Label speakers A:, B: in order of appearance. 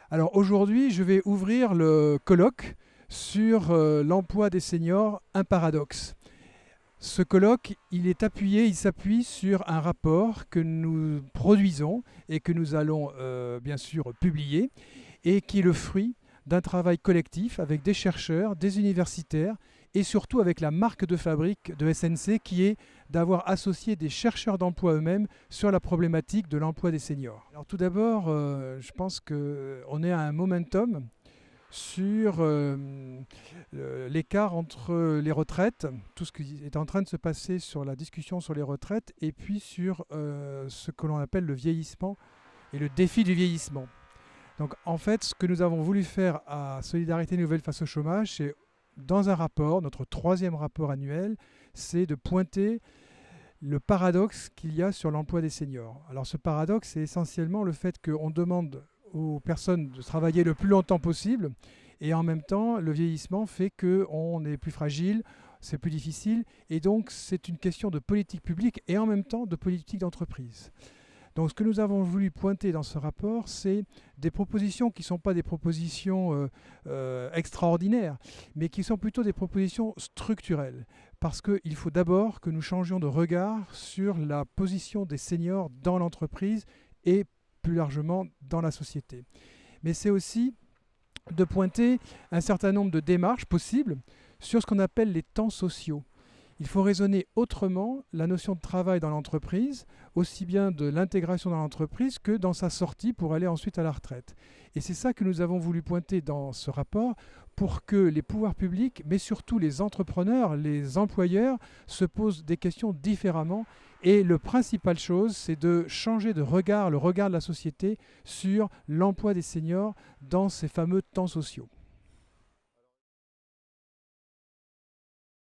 A: Alors aujourd'hui, je vais ouvrir le colloque sur l'emploi des seniors, un paradoxe. Ce colloque, il s'appuie sur un rapport que nous produisons et que nous allons bien sûr publier et qui est le fruit d'un travail collectif avec des chercheurs, des universitaires et surtout avec la marque de fabrique de SNC qui est d'avoir associé des chercheurs d'emploi eux-mêmes sur la problématique de l'emploi des seniors. Alors tout d'abord, je pense qu'on est à un momentum sur l'écart entre les retraites, tout ce qui est en train de se passer sur la discussion sur les retraites, et puis sur ce que l'on appelle le vieillissement et le défi du vieillissement. Donc en fait, ce que nous avons voulu faire à Solidarité Nouvelle face au chômage, c'est dans un rapport, notre troisième rapport annuel, c'est de pointer le paradoxe qu'il y a sur l'emploi des seniors. Alors ce paradoxe, c'est essentiellement le fait qu'on demande aux personnes de travailler le plus longtemps possible et en même temps, le vieillissement fait qu'on est plus fragile, c'est plus difficile et donc c'est une question de politique publique et en même temps de politique d'entreprise. Donc ce que nous avons voulu pointer dans ce rapport, c'est des propositions qui ne sont pas des propositions extraordinaires, mais qui sont plutôt des propositions structurelles. Parce qu'il faut d'abord que nous changions de regard sur la position des seniors dans l'entreprise et plus largement dans la société. Mais c'est aussi de pointer un certain nombre de démarches possibles sur ce qu'on appelle les temps sociaux. Il faut raisonner autrement la notion de travail dans l'entreprise, aussi bien de l'intégration dans l'entreprise que dans sa sortie pour aller ensuite à la retraite. Et c'est ça que nous avons voulu pointer dans ce rapport pour que les pouvoirs publics, mais surtout les entrepreneurs, les employeurs, se posent des questions différemment. Et la principale chose, c'est de changer de regard, le regard de la société sur l'emploi des seniors dans ces fameux temps sociaux.